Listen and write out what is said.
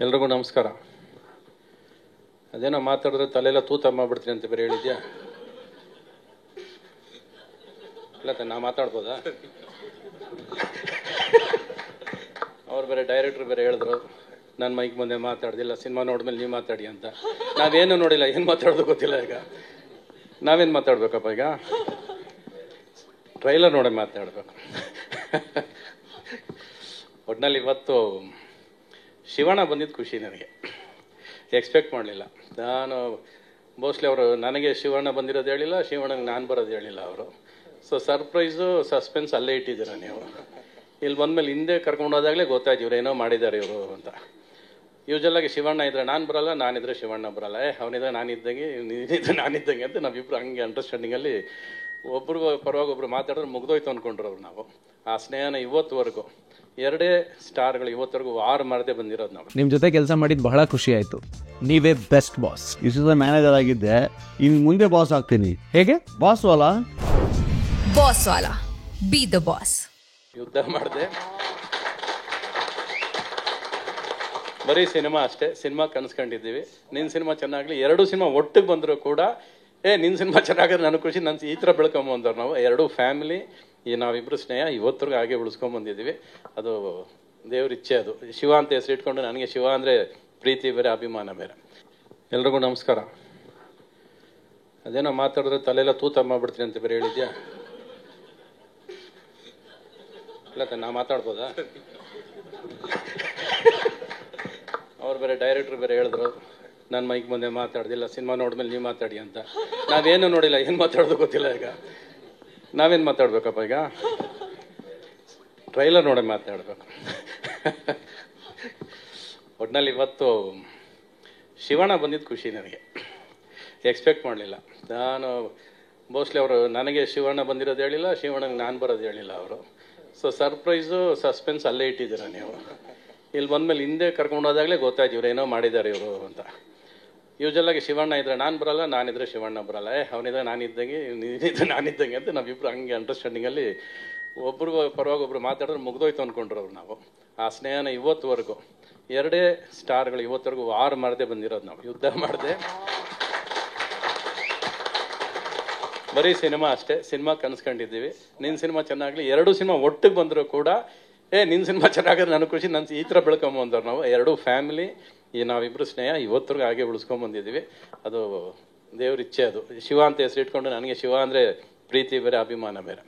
ಎಲ್ರಿಗೂ ನಮಸ್ಕಾರ. ಅದೇನೋ ಮಾತಾಡಿದ್ರೆ ತಲೆಲ್ಲ ತೂತ ಮಾಡ್ಬಿಡ್ತೀನಿ ಅಂತ ಬೇರೆ ಹೇಳಿದ್ಯಾ? ಇಲ್ಲ ನಾ ಮಾತಾಡ್ಬೋದಾ? ಅವ್ರು ಬೇರೆ ಡೈರೆಕ್ಟ್ರು ಬೇರೆ ಹೇಳಿದ್ರು ನಾನು ಮೈಕ್ ಮುಂದೆ ಮಾತಾಡ್ದಿಲ್ಲ, ಸಿನಿಮಾ ನೋಡಿದ್ಮೇಲೆ ನೀವು ಮಾತಾಡಿ ಅಂತ. ನಾವೇನು ನೋಡಿಲ್ಲ, ಏನು ಮಾತಾಡೋದು ಗೊತ್ತಿಲ್ಲ. ಈಗ ನಾವೇನು ಮಾತಾಡ್ಬೇಕಪ್ಪ? ಈಗ ಟ್ರೈಲರ್ ನೋಡಿ ಮಾತಾಡ್ಬೇಕು. ಒಟ್ಟಿನಲ್ಲಿ ಇವತ್ತು ಶಿವಣ್ಣ ಬಂದಿದ್ದು ಖುಷಿ ನನಗೆ. ಎಕ್ಸ್ಪೆಕ್ಟ್ ಮಾಡಲಿಲ್ಲ ನಾನು. ಮೋಸ್ಟ್ಲಿ ಅವರು ನನಗೆ ಶಿವಣ್ಣ ಬಂದಿರೋದು ಹೇಳಿಲ್ಲ, ಶಿವಣ್ಣಗೆ ನಾನು ಬರೋದು ಹೇಳಿಲ್ಲ ಅವರು. ಸೊ ಸರ್ಪ್ರೈಸು ಸಸ್ಪೆನ್ಸ್ ಅಲ್ಲೇ ಇಟ್ಟಿದ್ದೀರ ನೀವು. ಇಲ್ಲಿ ಬಂದಮೇಲೆ ಹಿಂದೆ ಕರ್ಕೊಂಡೋದಾಗಲೇ ಗೊತ್ತಾಯ್ತು ಇವ್ರು ಏನೋ ಮಾಡಿದ್ದಾರೆ ಇವರು ಅಂತ. ಯೂಶಲಾಗಿ ಶಿವಣ್ಣ ಇದ್ರೆ ನಾನು ಬರಲ್ಲ, ನಾನಿದ್ರೆ ಶಿವಣ್ಣ ಬರಲ್ಲ. ಅವನಿದ್ರೆ ನಾನಿದ್ದಂಗೆ, ನೀನಿದ್ರೆ ನಾನಿದ್ದಂಗೆ ಅಂತ ನಾವಿಬ್ಬರು ಹಂಗೆ ಅಂಡರ್ಸ್ಟ್ಯಾಂಡಿಂಗಲ್ಲಿ ಒಬ್ರು ಪರವಾಗಿ ಒಬ್ರು ಮಾತಾಡಿದ್ರೆ ಮುಗ್ದೋಯ್ತು ಅಂದ್ಕೊಂಡ್ರು ಅವ್ರು. ನಾವು ಆ ಸ್ನೇಹನ ಇವತ್ತುವರೆಗೂ ಎರಡೇ ಸ್ಟಾರ್ಗಳು ಇವತ್ತರೆಗೂ ವಾರ ಮಾಡದೆ ಬಂದಿರೋದು ನಾವು. ನಿಮ್ಮ ಜೊತೆ ಕೆಲಸ ಮಾಡಿದ್ದು ಬಹಳ ಖುಷಿ ಆಯಿತು. ನೀವೇ ಬೆಸ್ಟ್ ಬಾಸ್. ಇಷ್ಟು ಮ್ಯಾನೇಜರ್ ಆಗಿದ್ದೆ, ಇನ್ನು ಮುಂದೆ ಬಾಸ್ ಆಗ್ತೀನಿ. ಹೇಗೆ? Boss Vala boss Vala, B the boss. ಯುದ್ಧ ಮಾಡಿದೆ, ಬರೀ ಸಿನಿಮಾ ಅಷ್ಟೇ. ಸಿನಿಮಾ ಕನ್ಸ್ಕೊಂಡಿದ್ದೀವಿ. ನಿನ್ನ ಸಿನಿಮಾ ಚೆನ್ನಾಗಲಿ. ಎರಡು ಸಿನಿಮಾ ಒಟ್ಟಿಗೆ ಬಂದರೂ ಕೂಡ ನಿನ್ನ ಸಿನಿಮಾ ಚೆನ್ನಾಗಿದ್ರೆ ನನಗೆ ಖುಷಿ. ನನ್ನ ಈ ಥರ ಬೆಳ್ಕೊಂಬಂದವ್ರು ನಾವು. ಎರಡೂ ಫ್ಯಾಮಿಲಿ, ಈ ನಾವಿಬ್ಬರು ಸ್ನೇಹ ಇವತ್ತರೆಗೂ ಹಾಗೆ ಉಳಿಸ್ಕೊಂಬಂದಿದ್ದೀವಿ. ಅದು ದೇವ್ರ ಇಚ್ಛೆ. ಅದು ಶಿವ ಅಂತ ಹೆಸರು ಇಟ್ಕೊಂಡು ನನಗೆ ಶಿವ ಅಂದರೆ ಪ್ರೀತಿ ಬೇರೆ, ಅಭಿಮಾನ ಬೇರೆ. ಎಲ್ರಿಗೂ ನಮಸ್ಕಾರ. ಅದೇನೋ ಮಾತಾಡಿದ್ರೆ ತಲೆಲ್ಲ ತೂತ ಮಾಡ್ಬಿಡ್ತೀನಿ ಅಂತ ಬೇರೆ ಹೇಳಿದ್ಯಾ? ಇಲ್ಲ ನಾ ಮಾತಾಡ್ಬೋದಾ? ಅವ್ರು ಬೇರೆ ಡೈರೆಕ್ಟ್ರು ಬೇರೆ ಹೇಳಿದ್ರು ನಾನು ಮೈಕ್ ಮುಂದೆ ಮಾತಾಡ್ದಿಲ್ಲ, ಸಿನಿಮಾ ನೋಡಿದ್ಮೇಲೆ ನೀವು ಮಾತಾಡಿ ಅಂತ. ನಾವೇನು ನೋಡಿಲ್ಲ, ಏನು ಮಾತಾಡೋದು ಗೊತ್ತಿಲ್ಲ. ಈಗ ನಾವೇನು ಮಾತಾಡ್ಬೇಕಪ್ಪ? ಈಗ ಟ್ರೈಲರ್ ನೋಡಿ ಮಾತಾಡ್ಬೇಕು. ಒಟ್ಟಿನಲ್ಲಿ ಇವತ್ತು ಶಿವಣ್ಣ ಬಂದಿದ್ದು ಖುಷಿ ನನಗೆ. ಎಕ್ಸ್ಪೆಕ್ಟ್ ಮಾಡಲಿಲ್ಲ ನಾನು. ಮೋಸ್ಟ್ಲಿ ಅವರು ನನಗೆ ಶಿವಣ್ಣ ಬಂದಿರೋದು ಹೇಳಿಲ್ಲ, ಶಿವಣ್ಣಗೆ ನಾನು ಬರೋದು ಹೇಳಿಲ್ಲ ಅವರು. ಸೊ ಸರ್ಪ್ರೈಸು ಸಸ್ಪೆನ್ಸ್ ಅಲ್ಲೇ ಇಟ್ಟಿದ್ದೀರ ನೀವು. ಇಲ್ಲಿ ಬಂದಮೇಲೆ ಹಿಂದೆ ಕರ್ಕೊಂಡೋದಾಗಲೇ ಗೊತ್ತಾಯ್ತು ಇವ್ರು ಏನೋ ಮಾಡಿದ್ದಾರೆ ಇವರು ಅಂತ. ಯೂಶಲಾಗಿ ಶಿವಣ್ಣ ಇದ್ರೆ ನಾನು ಬರಲ್ಲ, ನಾನಿದ್ರೆ ಶಿವಣ್ಣ ಬರಲ್ಲ. ಅವನಿದ್ರೆ ನಾನಿದ್ದಂಗೆ, ನೀನಿದ್ರೆ ನಾನಿದ್ದಂಗೆ ಅಂತ ನಾವಿಬ್ಬರು ಹಂಗೆ ಅಂಡರ್ಸ್ಟ್ಯಾಂಡಿಂಗಲ್ಲಿ ಒಬ್ರು ಪರವಾಗಿ ಒಬ್ರು ಮಾತಾಡಿದ್ರೆ ಮುಗ್ದೋಯ್ತು ಅಂದ್ಕೊಂಡ್ರು ಅವ್ರು. ನಾವು ಆ ಸ್ನೇಹನ ಇವತ್ತುವರೆಗೂ ಎರಡೇ ಸ್ಟಾರ್ಗಳು ಇವತ್ತರೆಗೂ ವಾರ ಮಾಡದೆ ಬಂದಿರೋದು ನಾವು. ಯುದ್ಧ ಮಾಡಿದೆ, ಬರೀ ಸಿನಿಮಾ ಅಷ್ಟೇ. ಸಿನಿಮಾ ಕನ್ಸ್ಕೊಂಡಿದ್ದೀವಿ. ನಿನ್ನ ಸಿನಿಮಾ ಚೆನ್ನಾಗಲಿ. ಎರಡು ಸಿನಿಮಾ ಒಟ್ಟಿಗೆ ಬಂದರೂ ಕೂಡ ನಿನ್ನ ಸಿನಿಮಾ ಚೆನ್ನಾಗಿದ್ರೆ ನನಗೆ ಖುಷಿ. ನನ್ನ ಈ ಥರ ಬೆಳ್ಕೊಂಬಂದವ್ರು ನಾವು. ಎರಡೂ ಫ್ಯಾಮಿಲಿ, ಈ ನಾವಿಬ್ಬರು ಸ್ನೇಹ ಇವತ್ತರೆಗೂ ಹಾಗೆ ಉಳಿಸ್ಕೊಂಬಂದಿದ್ದೀವಿ. ಅದು ದೇವ್ರ ಇಚ್ಛೆ. ಅದು ಶಿವ ಅಂತ ಹೆಸರು ಇಟ್ಕೊಂಡು ನನಗೆ ಶಿವ ಅಂದರೆ ಪ್ರೀತಿ ಬೇರೆ, ಅಭಿಮಾನ ಬೇರೆ.